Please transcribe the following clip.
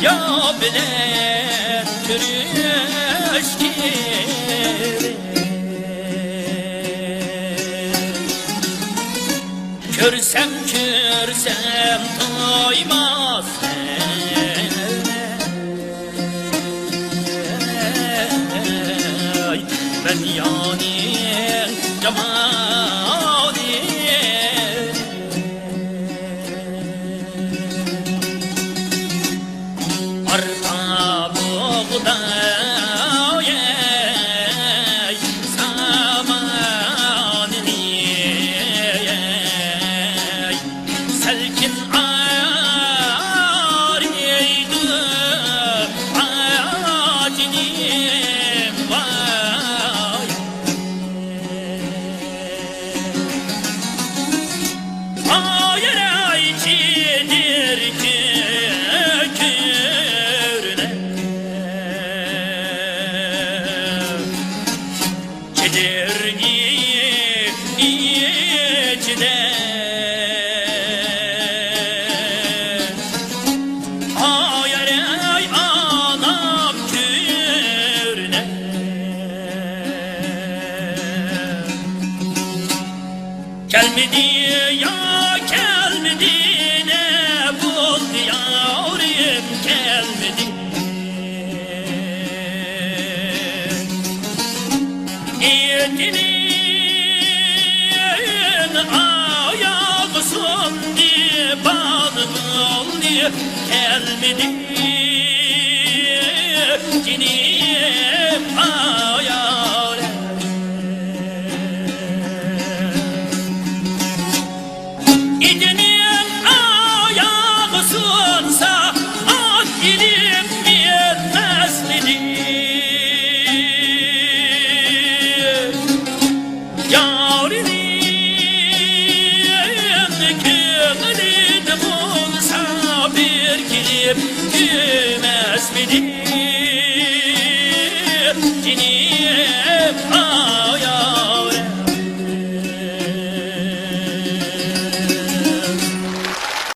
ya bile körüşkiri Körsem doymaz ben yani cemali arpa buğday zamanını selkin arıydı acinim vay ayere içidir kökürüne çedirni içine Gelmedi ya gelmedi ne buldu yavrum gelmedi Yedinin ayağı sondu bağlı oldu gelmedi Cinim ayağı İdinin ayağı sunsa ak ilim bilmez midir? Yarinin gönlünü bulsa bir girip gülmez midir?